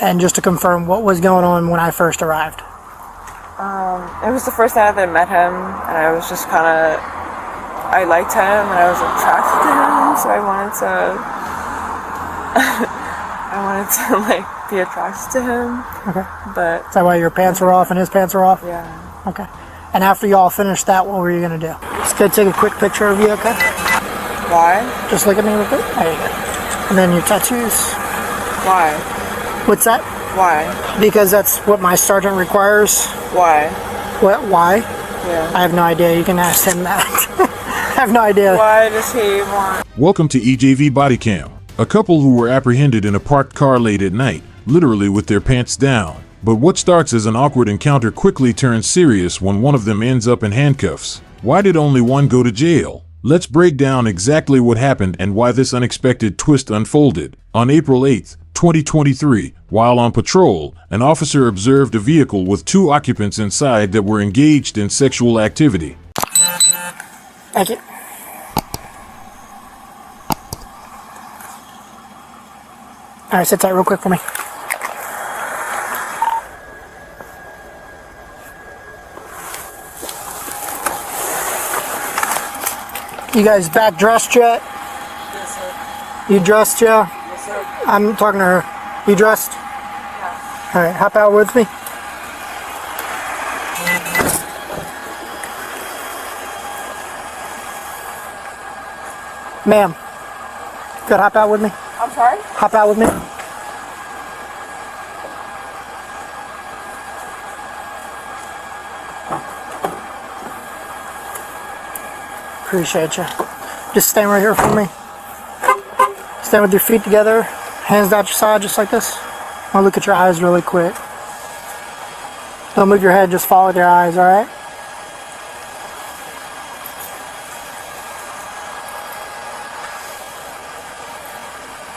And just to confirm, what was going on when I first arrived? It was the first night that I met him, and I was just kind of, I liked him, and I was attracted to him, so I wanted to like be attracted to him. Okay. But is that why your pants were off and his pants were off? Yeah. Okay. And after y'all finished that, what were you gonna do? Just go take a quick picture of you, okay? Why? Just look at me real quick. There you go. And then your tattoos. Why? What's that? Why? Because that's what my sergeant requires. Why? What? Why? Yeah. I have no idea. You can ask him that. I have no idea. Why does he want? Welcome to EJV BODYCAM. A couple who were apprehended in a parked car late at night, literally with their pants down. But what starts as an awkward encounter quickly turns serious when one of them ends up in handcuffs. Why did only one go to jail? Let's break down exactly what happened and why this unexpected twist unfolded. On April 8th, 2023, while on patrol, an officer observed a vehicle with 2 occupants inside that were engaged in sexual activity. Thank you. All right, sit tight real quick for me. You guys back dressed yet? Yes, sir. You dressed, yeah? Yes, sir. I'm talking to her. You dressed? Yeah. All right, hop out with me. Ma'am, could hop out with me? I'm sorry? Hop out with me. Appreciate you. Just stand right here for me. Stand with your feet together, hands out your side just like this. I'll look at your eyes really quick. Don't move your head, just follow your eyes, alright?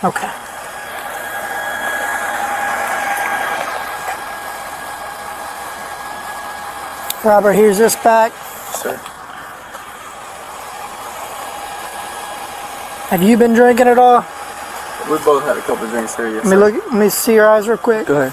Okay. Robert, here's this back. Sir. Have you been drinking at all? We both had a couple drinks here, yes, Let me see your eyes real quick. Go ahead.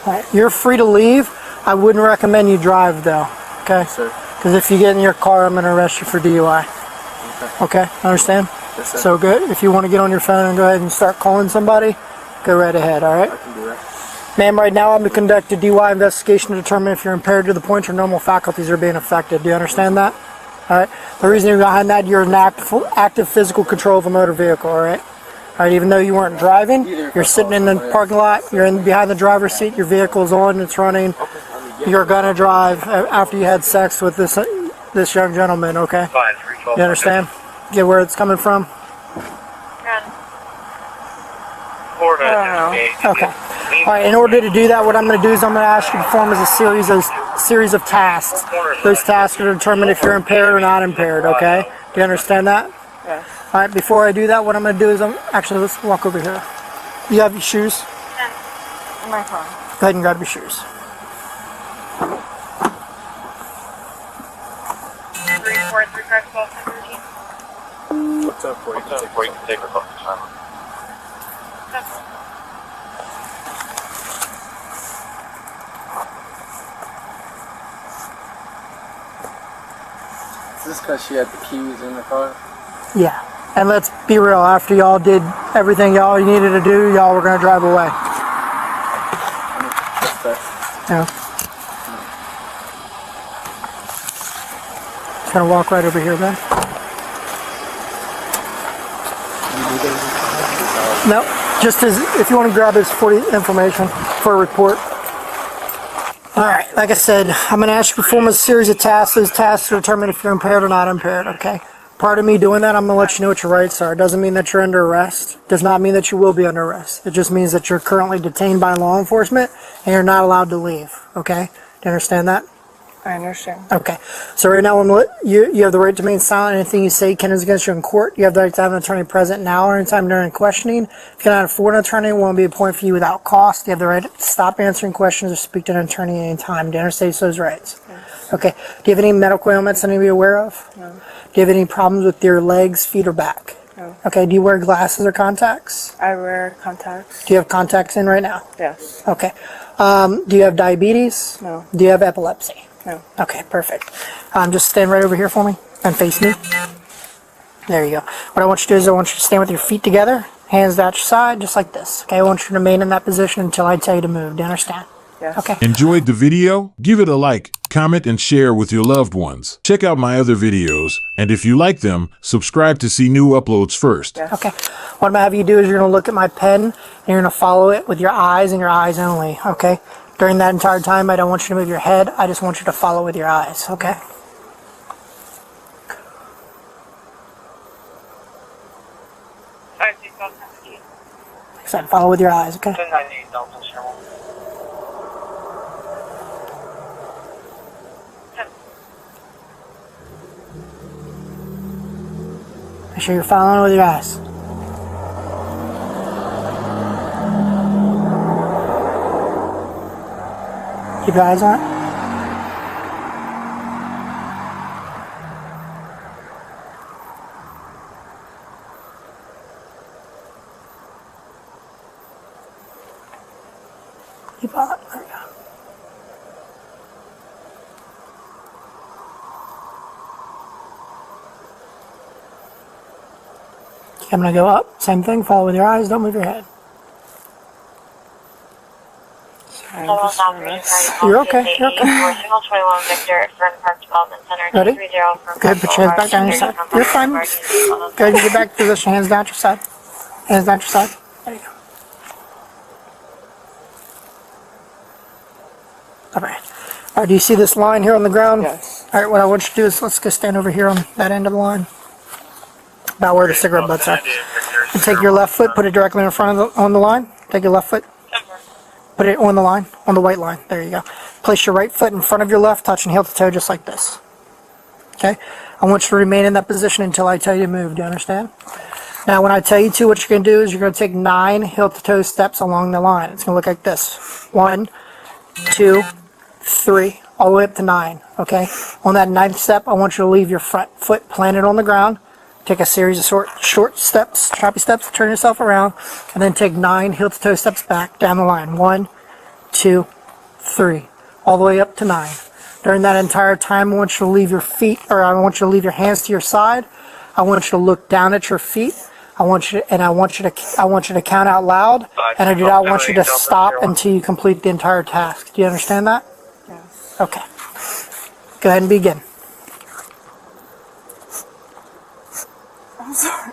All right, you're free to leave. I wouldn't recommend you drive though, okay? Yes, sir. Because if you get in your car, I'm going to arrest you for DUI. Okay, understand? Yes, sir. So good. If you want to get on your phone and go ahead and start calling somebody, go right ahead, all right? I can do that. Ma'am, right now I'm going to conduct a DUI investigation to determine if you're impaired to the point your normal faculties are being affected. Do you understand that? All right. The reason behind that, you're in active physical control of a motor vehicle, all right? All right, even though you weren't driving, you're sitting in the parking lot, you're behind the driver's seat, your vehicle's on, it's running. You're going to drive after you had sex with this young gentleman, okay? You understand? Get where it's coming from? Okay. All right, in order to do that, what I'm going to do is I'm going to ask you to perform as a series of tasks. Those tasks are to determine if you're impaired or not impaired, okay? Do you understand that? Yes. All right, before I do that, what I'm going to do is actually, let's walk over here. You have your shoes? In my car. Go ahead and grab your shoes. 343-512-13. What's up for you? Before you can take her off the timer. Is this because she had the keys in the car? Yeah. And let's be real, after y'all did everything y'all needed to do, y'all were going to drive away. What's that? Yeah. Just going to walk right over here, man. No, just as if you want to grab his 40 information for a report. All right, like I said, I'm going to ask you to perform a series of tasks. Those tasks to determine if you're impaired or not impaired, okay? Part of me doing that, I'm going to let you know what your rights are. It doesn't mean that you're under arrest. It does not mean that you will be under arrest. It just means that you're currently detained by law enforcement and you're not allowed to leave, okay? Do you understand that? I understand. Okay. So right now, you have the right to remain silent. Anything you say can is against you in court. You have the right to have an attorney present now or anytime during questioning. If you cannot afford an attorney, it won't be appointed for you without cost. You have the right to stop answering questions or speak to an attorney at any time. Do you understand those rights? Yes. Okay. Do you have any medical ailments I need to be aware of? No. Do you have any problems with your legs, feet, or back? No. Okay. Do you wear glasses or contacts? I wear contacts. Do you have contacts in right now? Yes. Okay. Do you have diabetes? No. Do you have epilepsy? No. Okay, perfect. Just stand right over here for me and face me. There you go. What I want you to do is I want you to stand with your feet together, hands out your side, just like this. Okay, I want you to remain in that position until I tell you to move. Do you understand? Yes. Okay. Enjoyed the video? Give it a like, comment, and share with your loved ones. Check out my other videos, and if you like them, subscribe to see new uploads first. Yes. Okay. What I'm going to have you do is you're going to look at my pen, and you're going to follow it with your eyes and your eyes only, okay? During that entire time, I don't want you to move your head. I just want you to follow with your eyes, okay? Like I said, follow with your eyes, okay? Make sure you're following with your eyes. Keep your eyes on it. Keep on it. There we go. Okay, I'm going to go up. Same thing. Follow with your eyes. Don't move your head. You're okay. You're okay. Signal 21 Victor, Fern Park Development Center. Ready? 230 Fern Good. Put your hands back down your side. You're fine. Go ahead and get back to position. Hands down your side. Hands down your side. There you go. All right. All right. Do you see this line here on the ground? Yes. All right. What I want you to do is let's go stand over here on that end of the line, about where the cigarette butts are. And take your left foot, put it directly in front of on the line. Take your left foot. Put it on the line, on the white line. There you go. Place your right foot in front of your left, touching heel to toe just like this. Okay? I want you to remain in that position until I tell you to move. Do you understand? Now, when I tell you to, what you're going to do is you're going to take 9 heel to toe steps along the line. It's going to look like this. 1, 2, 3, all the way up to 9. Okay? On that 9th step, I want you to leave your front foot planted on the ground. Take a series of short steps, choppy steps, turn yourself around, and then take 9 heel-to-toe steps back down the line. 1, 2, 3, all the way up to 9. During that entire time, I want you to leave your feet, or I want you to leave your hands to your side. I want you to look down at your feet. I want you to count out loud, and I do not want you to stop until you complete the entire task. Do you understand that? Yes. Okay. Go ahead and begin. I'm sorry.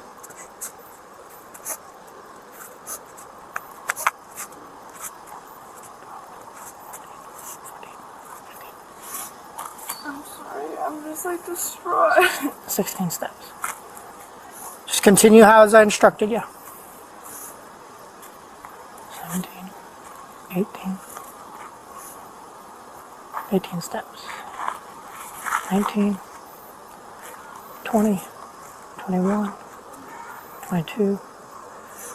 I'm sorry. I'm just like destroyed. 16 steps. Just continue how as I instructed you. 17, 18, 18 steps. 19, 20, 21, 22. Do you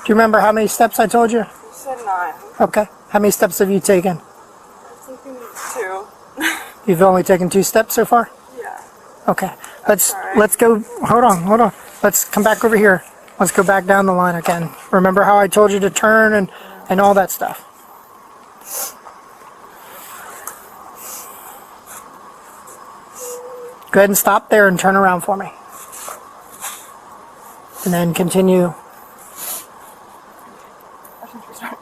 remember how many steps I told you? You said 9. Okay. How many steps have you taken? I'm taking 2. You've only taken 2 steps so far? Yeah. Okay. Alright. Let's go. Hold on. Let's come back over here. Let's go back down the line again. Remember how I told you to turn and all that stuff? Go ahead and stop there and turn around for me. And then continue. I'm sorry.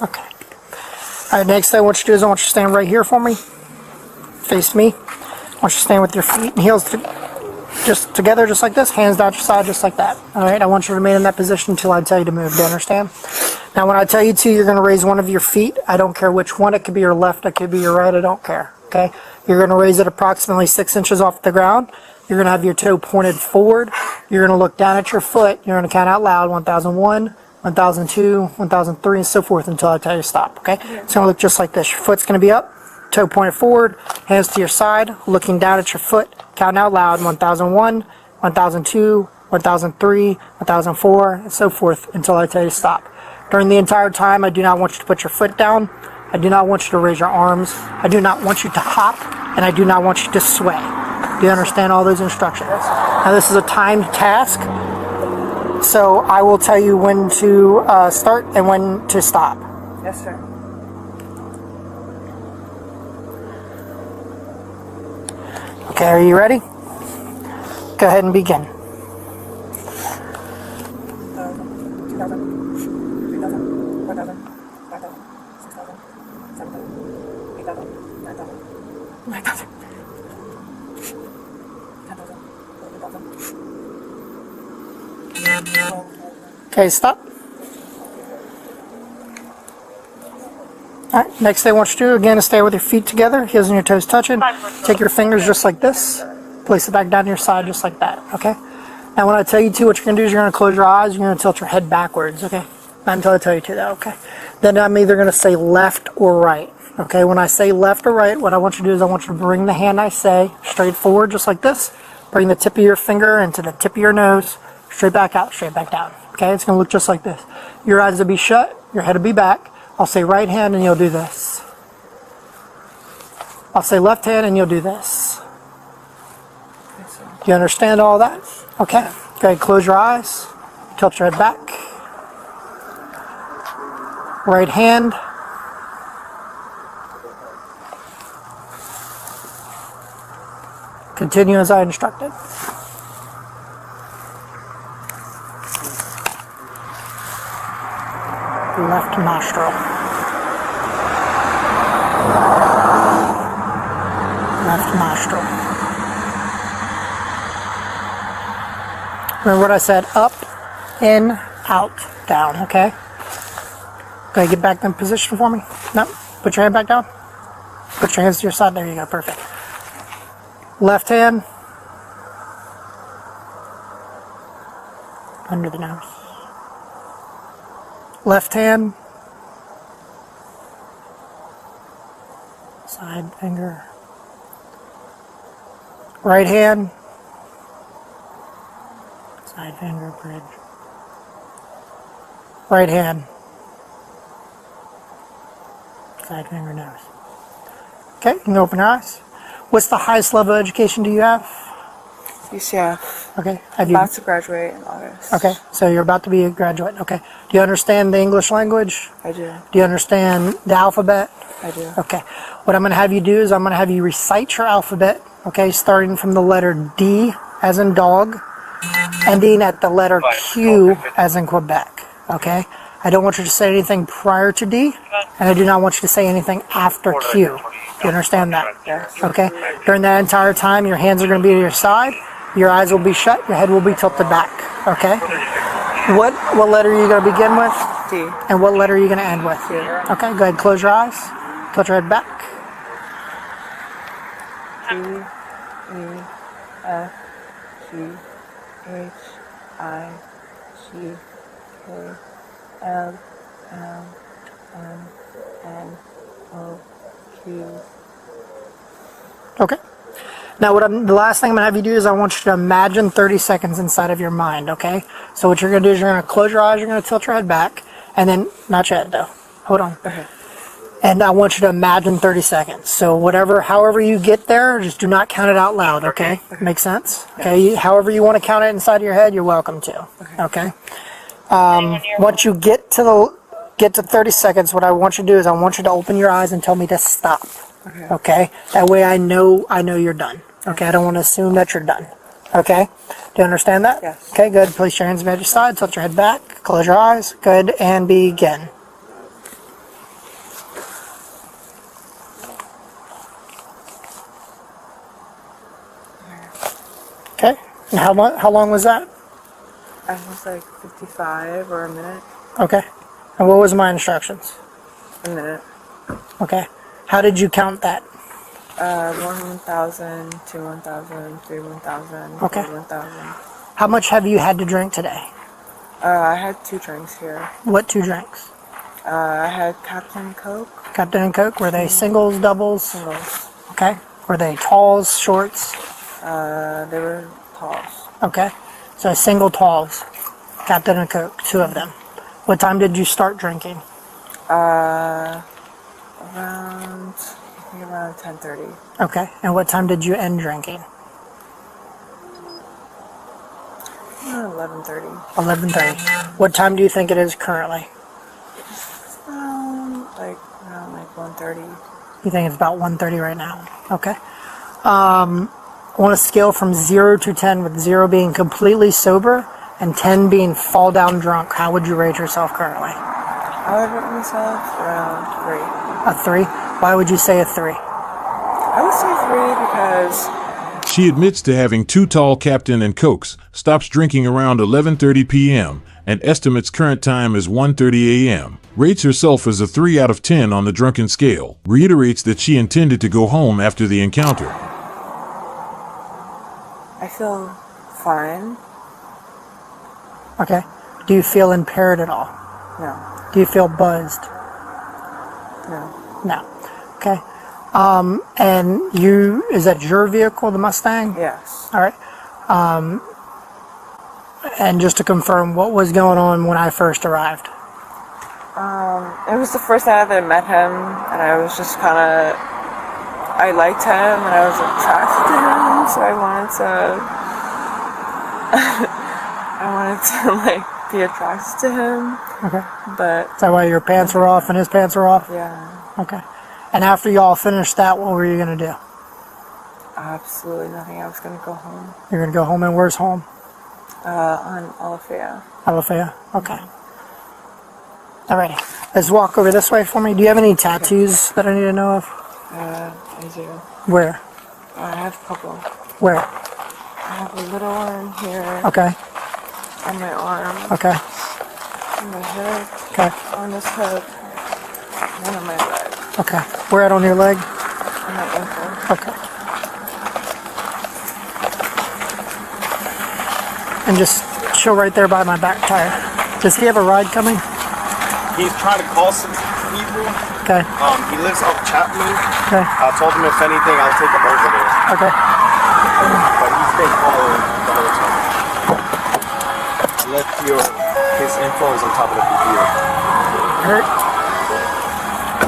Okay. Alright, next I want you to do is I want you to stand right here for me. Face me. I want you to stand with your feet and heels just together, just like this. Hands down your side, just like that. Alright, I want you to remain in that position until I tell you to move. Do you understand? Now, when I tell you to, you're going to raise one of your feet. I don't care which one. It could be your left, it could be your right. I don't care. Okay? You're going to raise it approximately 6 inches off the ground. You're going to have your toe pointed forward. You're going to look down at your foot. You're going to count out loud. 1001, 1002, 1003, and so forth until I tell you to stop, okay? It's going to look just like this. Your foot's going to be up, toe pointed forward, hands to your side, looking down at your foot, counting out loud, 1001, 1002, 1003, 1004, and so forth until I tell you to stop. During the entire time, I do not want you to put your foot down. I do not want you to raise your arms. I do not want you to hop, and I do not want you to sway. Do you understand all those instructions? Now, this is a timed task. So I will tell you when to start and when to stop. Yes, sir. Okay, are you ready? Go ahead and begin. 2,000, 3,000, 4,000, 5,000, 6,000, 7,000, 8,000, 9,000, 9,000, 10,000, 11,000. Okay, stop. Alright, next thing I want you to do, again, is stay with your feet together, heels and your toes touching. Take your fingers just like this. Place it back down to your side just like that, okay? Now when I tell you to, what you're going to do is you're going to close your eyes, you're going to tilt your head backwards, okay? Not until I tell you to, though, okay? Then I'm either going to say left or right, okay? When I say left or right, what I want you to do is I want you to bring the hand I say straight forward just like this. Bring the tip of your finger into the tip of your nose. Straight back out, straight back down. Okay, it's going to look just like this. Your eyes will be shut, your head will be back. I'll say right hand and you'll do this. I'll say left hand and you'll do this. Do you understand all that? Okay, go ahead, close your eyes. Tilt your head back. Right hand. Continue as I instructed. Left nostril. Left nostril. Remember what I said? Up, in, out, down, okay? Go ahead, get back in position for me. No, put your hand back down. Put your hands to your side. There you go, perfect. Left hand. Under the nose. Left hand, side finger, right hand, side finger, bridge, right hand, side finger, nose. Okay, you can open your eyes. What's the highest level of education do you have? UCF. Okay, About to graduate in August. Okay, so you're about to be a graduate. Okay, do you understand the English language? I do. Do you understand the alphabet? I do. Okay, what I'm going to have you do is I'm going to have you recite your alphabet, okay, starting from the letter D as in dog, ending at the letter Q as in Quebec, okay? I don't want you to say anything prior to D, and I do not want you to say anything after Q. Do you understand that? Yes. Okay, during that entire time, your hands are going to be to your side, your eyes will be shut, your head will be tilted back, okay? What letter are you going to begin with? D. And what letter are you going to end with? Okay, go ahead, close your eyes, tilt your head back. D, E, F, G, H, I, G, K, L, M, N, O, Q. Okay. Now, the last thing I'm going to have you do is I want you to imagine 30 seconds inside of your mind, okay? So what you're going to do is you're going to close your eyes, you're going to tilt your head back, and then, not your head though, hold on. Okay. And I want you to imagine 30 seconds. So however you get there, just do not count it out loud, okay? Make sense? Okay, however you want to count it inside of your head, you're welcome to, okay? Once you get to 30 seconds, what I want you to do is I want you to open your eyes and tell me to stop, okay? That way I know you're done. Okay, I don't want to assume that you're done. Okay? Do you understand that? Yes. Okay, good. Place your hands by your side, tilt your head back, close your eyes. Good, and begin. Okay, and how long was that? I was like 55 or a minute. Okay, and what was my instructions? A minute. Okay, how did you count that? 1,000, 2, 1,000, 3, 1,000, Okay. 4, 1,000. How much have you had to drink today? I had 2 drinks here. What 2 drinks? I had Captain Coke. Captain and Coke, were they singles, doubles? Singles. Okay. Were they talls, shorts? They were talls. Okay. So single talls. Captain and Coke, 2 of them. What time did you start drinking? Around 10:30. Okay. And what time did you end drinking? 11:30. 11:30. What time do you think it is currently? Around 1:30. You think it's about 1:30 right now? Okay. On a scale from 0 to 10, with 0 being completely sober and 10 being fall down drunk, how would you rate yourself currently? I would rate myself around 3. A 3? Why would you say a 3? I would say 3 because She admits to having 2 tall Captain and Cokes, stops drinking around 11:30 p.m., and estimates current time as 1:30 a.m. Rates herself as a 3 out of 10 on the drunken scale. Reiterates that she intended to go home after the encounter. I feel fine. Okay. Do you feel impaired at all? No. Do you feel buzzed? No. No. Okay. And is that your vehicle, the Mustang? Yes. All right. And just to confirm, what was going on when I first arrived? It was the first night that I met him, and I was just kind of, I liked him, and I was attracted to him, so I wanted to like be attracted to him. Okay. But Is that why your pants were off and his pants were off? yeah, Okay. And after y'all finished that, what were you going to do? absolutely nothing. I was gonna go home. You're going to go home, and where's home? On Alafaya. Alafaya? Okay. Alrighty. Let's walk over this way for me. Do you have any tattoos that I need to know of? I do. Where? I have a couple. Where? I have a little one here Okay. on my arm, Okay. on my hip, Okay. on this hip, and on my leg, Okay. Where at on your leg? on my ankle. Okay. And just chill right there by my back tire. Does he have a ride coming? He's trying to call some people. Okay. He lives up Chapman. Okay. I told him if anything, I'll take him over there. Okay. But he's been calling the whole time. I left his info is on top of the computer. Hurt?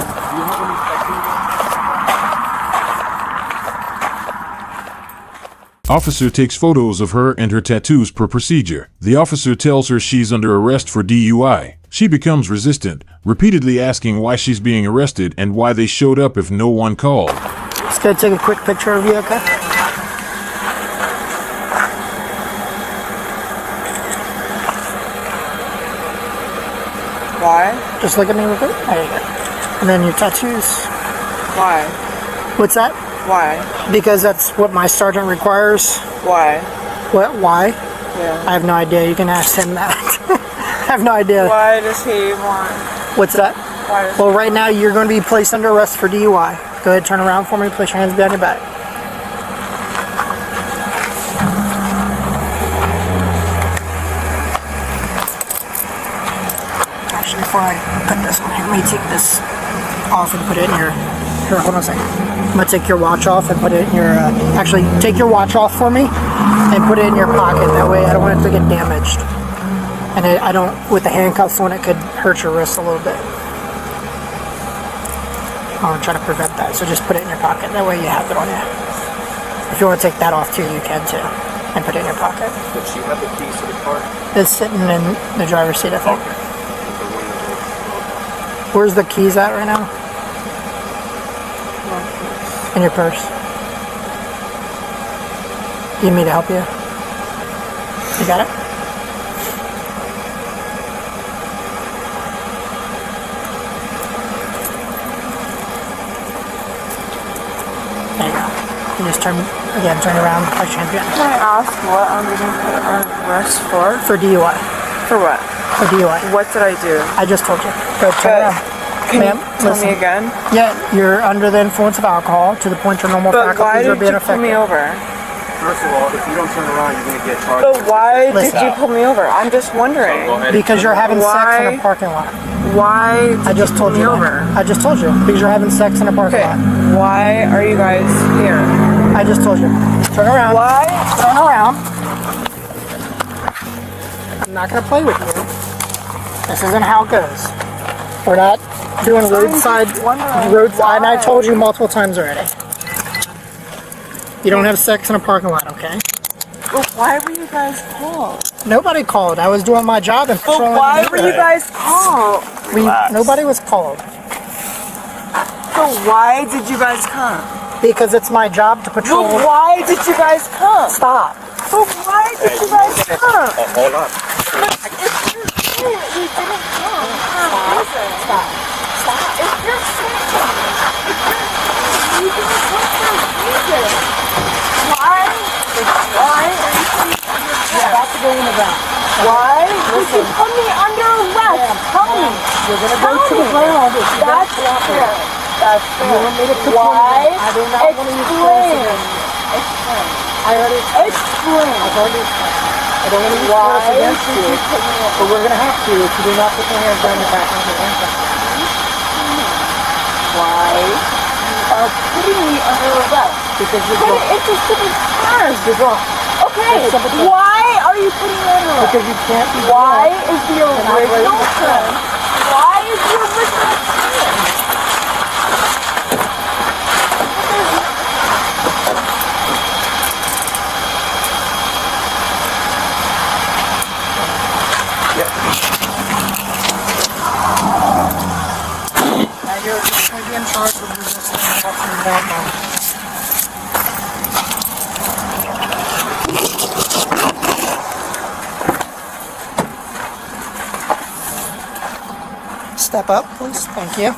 Do you have any tattoos? Officer takes photos of her and her tattoos per procedure. The officer tells her she's under arrest for DUI. She becomes resistant, repeatedly asking why she's being arrested and why they showed up if no one called. Just gonna take a quick picture of you, okay? Why? Just look at me real quick. There you go. And then your tattoos. Why? What's that? Why? Because that's what my sergeant requires. Why? What? Why? Yeah. I have no idea. You can ask him that. I have no idea. Why does he want? What's that? Why does Well, right now you're going to be placed under arrest for DUI. Go ahead, turn around for me. Place your hands behind your back. Actually, before I put this on, let me take this off and put it in your. Here, hold on a second. I'm gonna take your watch off and put it in your. Actually, take your watch off for me and put it in your pocket. That way, I don't want it to get damaged. And I don't, with the handcuffs on, it could hurt your wrist a little bit. I want to try to prevent that, so just put it in your pocket. That way you have it on you. If you want to take that off too, you can too. And put it in your pocket. Does she have the keys to the car? It's sitting in the driver's seat, I think. Where's the keys at right now? In your purse. You need me to help you? You got it? There you go. You just turn around, push your hands behind. Can I ask what I'm getting put on arrest for? For DUI. For what? For DUI. What did I do? I just told you. Go turn around. Can Ma'am, you tell listen. me again? Yeah, you're under the influence of alcohol to the point your normal But why faculties are did being you pull affected. me over? First of all, if you don't turn around, you're gonna get charged. But why did Listen. you pull me over? I'm just wondering. Go ahead. Because you're having sex in Why? a parking lot. Why I just told you. me over? That. I just told you. Because you're having sex in a parking Okay. lot. Why are you guys here? I just told you. Turn around. Why? Turn around. I'm not gonna play with you. This isn't how it goes. We're not doing roadside. And I told you multiple times already. You don't have sex in a parking lot, okay? But why were you guys called? Nobody called. I was doing my job and But patrolling why the were you neighborhood. guys called? Nobody was called. So why did you guys come? Because it's my job to patrol. But why did you guys come? Stop. But why did you guys come? Hold on. If you're saying we didn't come for a reason. Stop. If you're saying you didn't come for a reason, why are you putting me under You're about to go in the back. Why would you put me under arrest? Tell me. You're gonna go Tell to the me. ground if you don't That's cooperate. fair. That's You fair. want me to put Why? you in? I do not want to use force against you. Explain. I already explained. Explain. I've already explained. I don't want to use Why force against did you, you put me but we're gonna have to if you do not put your hands behind your back and your hands up. Why you are putting me under arrest? Because you're Put drunk. it into simple terms. You're drunk. Okay, It's simple terms. why are you putting me under arrest? Because you can't be Why drunk. is the original term? Why is the original term? Now you're going to be in charge of resisting an officer without knowledge. Step up, please. Thank you.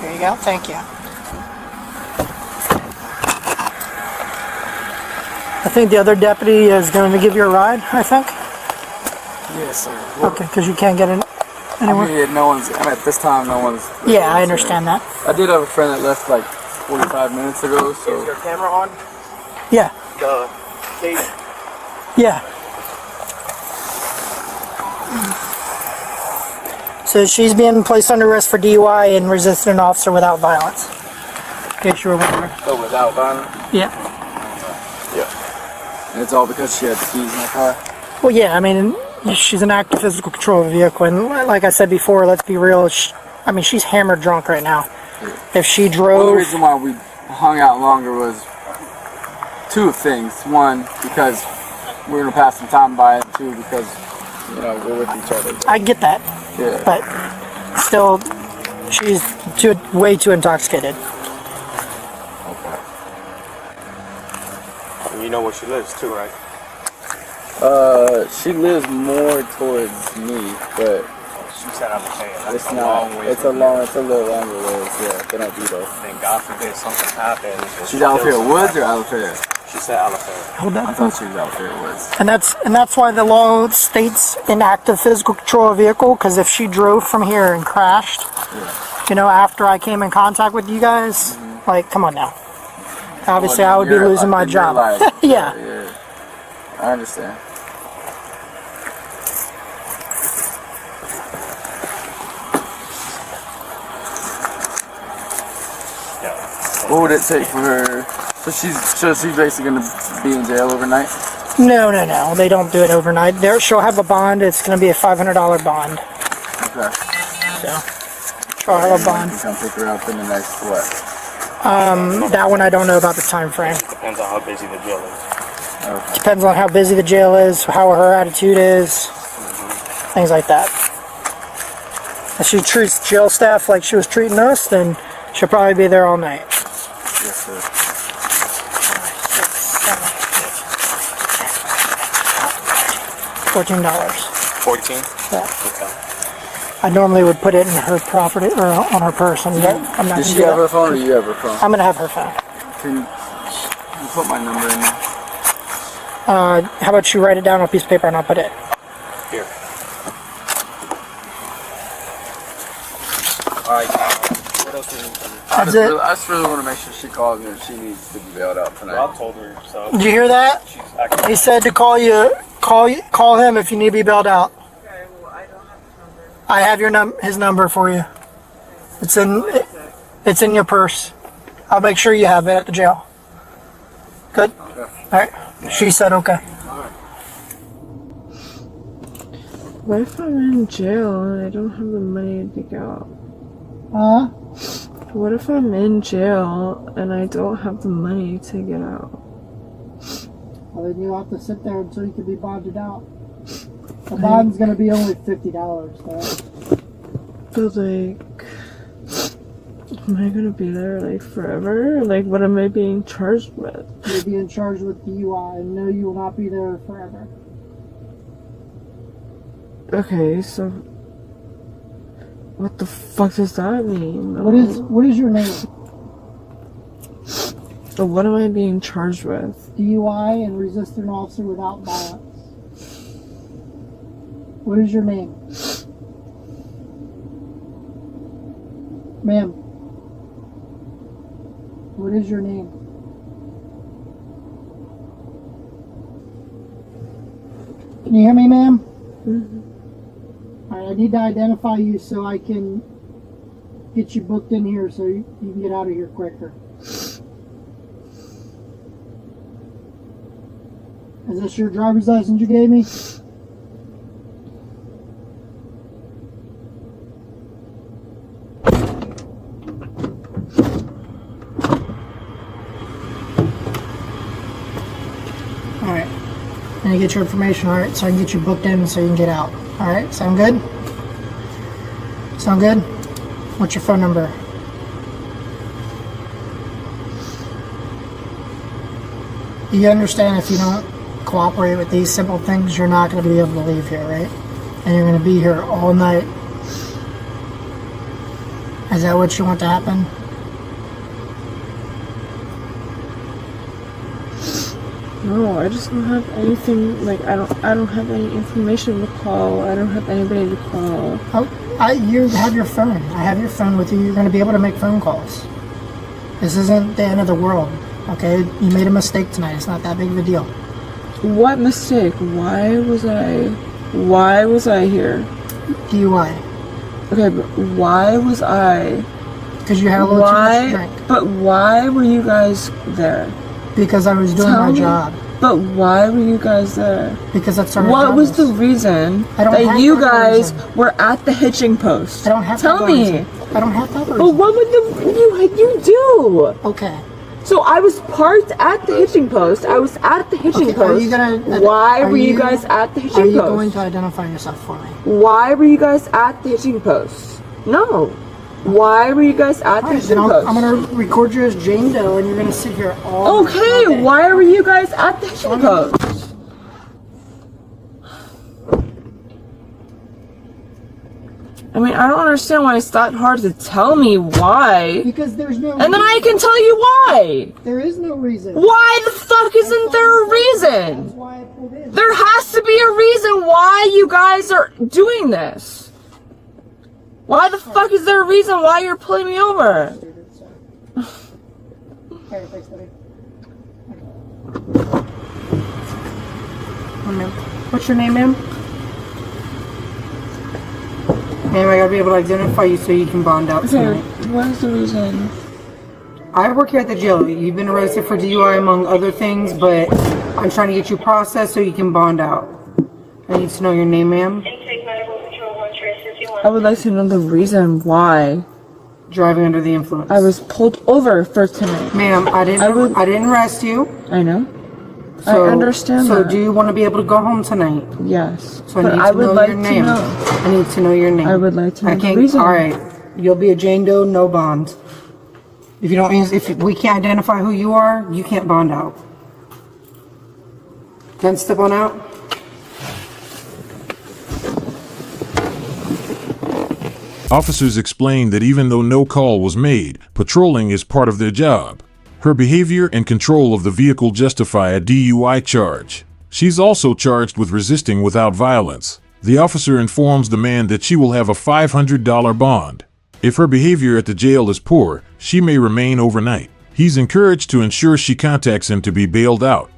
There you go. Thank you. I think the other deputy is going to give you a ride, I think. Yes, sir. Okay, because you can't get in I anywhere. mean, no one's. I mean, at this time, no one's. Yeah, I understand that. I did have a friend that left like 45 minutes ago, so. Is your camera on? Yeah, The case. yeah. So she's being placed under arrest for DUI and resisting an officer without violence. In case you were wondering. Oh, without violence? Yeah. And it's all because she had the keys in the car? Well, yeah, I mean, she's an active physical control of a vehicle. And like I said before, let's be real. I mean, she's hammered drunk right now. If she Well, the drove... reason why we hung out longer was two things. One, because we're going to pass some time by it. Two, because, you know, we're with each other. I get that. Yeah. But still, she's way too intoxicated. You know where she lives too, right? She lives more towards me, but She said I'm saying that's it's a not. long way. It's a little longer ways. Yeah, they don't do those. Then God forbid something happens. She's out here Woods or out here? She said Alabama. Hold I that. thought she was out here Woods. And that's why the law states in active physical control of a vehicle, because if she drove from here and crashed, you know, after I came in contact with you guys, like, come on now. Obviously, I would be losing my job. Yeah. Yeah. I understand. What would it take for her? So she's basically gonna be in jail overnight. No, they don't do it overnight. She'll have a bond. It's going to be a $500 bond. Okay. So she'll have a bond. You can come pick her up in the next what? That one I don't know about the time frame. Depends on how busy the jail is. Depends on how busy the jail is, how her attitude is, things like that. If she treats jail staff like she was treating us, then she'll probably be there all night. Yes, sir. $14. 14. Yeah. Okay. I normally would put it in her property or on her person, but I'm not Does gonna she do have that. her phone or you have her phone? I'm gonna have her phone. Can you put my number in there? How about you write it down on a piece of paper and I'll put it. Here. Alright, what else do you need from me? That's it. I just really want to make sure she calls me if she needs to be bailed out tonight. Rob told her, so Did you hear that? she's acting. He said to call him if you need to be bailed out. Okay, well, I don't have his number. I have his number for you. It's in your purse. I'll make sure you have it at the jail. Good? All right. She said okay. What if I'm in jail and I don't have the money to get out? Huh? What if I'm in jail and I don't have the money to get out? Well, then you'll have to sit there until you can be bonded out. The bond's going to be only $50, though. But like, am I gonna be there like forever? Like, what am I being charged with? You'll be in charge with DUI, and no, you will not be there forever. Okay, so what the fuck does that mean? What is your name? So what am I being charged with? DUI and resist an officer without violence. What is your name? Ma'am. What is your name? Can you hear me, ma'am? Mm-hmm. Alright, I need to identify you so I can get you booked in here so you can get out of here quicker. Is this your driver's license you gave me? Alright. Let me get your information, alright, so I can get you booked in so you can get out. Alright, sound good? Sound good? What's your phone number? You understand if you don't cooperate with these simple things, you're not going to be able to leave here, right? And you're going to be here all night. Is that what you want to happen? No, I just don't have anything. Like, I don't have any information to call. I don't have anybody to call. Oh, you have your phone. I have your phone with you. You're going to be able to make phone calls. This isn't the end of the world, okay? You made a mistake tonight. It's not that big of a deal. What mistake? Why was I here? DUI. Okay, but why was I? Because you had a little too much to drink. But why were you guys there? Because I was doing Tell my me. job. But why were you guys there? Because that's our What job was is. the reason I don't that have you to have a guys reason. were at the hitching post? I don't have to Tell have a me. reason. I don't have to have a But reason. what would you do? Okay. So I was parked at the hitching post. I was at the hitching Okay, are post. you gonna- Why are were you you- guys at the hitching Are you post? going to identify yourself for me? Why were you guys at the hitching post? No. Why were you guys at the Alright, hitching then post? I'm going to record you as Jane Doe, and you're going to sit here all Okay, day. why were you guys at the hitching post? I mean, I don't understand why it's that hard to tell me why. Because there's no And then I reason. can tell you why. There is no reason. Why the fuck isn't there a That's reason? why I pulled in. There has to be a reason why you guys are doing this. Why the fuck is there a reason why you're pulling me over? Alright, thanks, buddy. Ma'am. What's your name, ma'am? Ma'am, I gotta be able to identify you so you can bond out Okay, tonight. what is the reason? I work here at the jail. You've been arrested for DUI among other things, but I'm trying to get you processed so you can bond out. I need to know your name, ma'am. Intake medical control 151. I would like to know the reason why Driving under the influence. I was pulled over for tonight. Ma'am, I didn't arrest you. I know. So, I understand So that. do you want to be able to go home tonight? Yes. So But I I need to would know like your to name. know. I need to know your name. I would like to know I the can't. reason. All right, you'll be a Jane Doe, no bond. If you don't, if we can't identify who you are, you can't bond out. Then step on out. Officers explained that even though no call was made, patrolling is part of their job. Her behavior and control of the vehicle justify a DUI charge. She's also charged with resisting without violence. The officer informs the man that she will have a $500 bond. If her behavior at the jail is poor, she may remain overnight. He's encouraged to ensure she contacts him to be bailed out.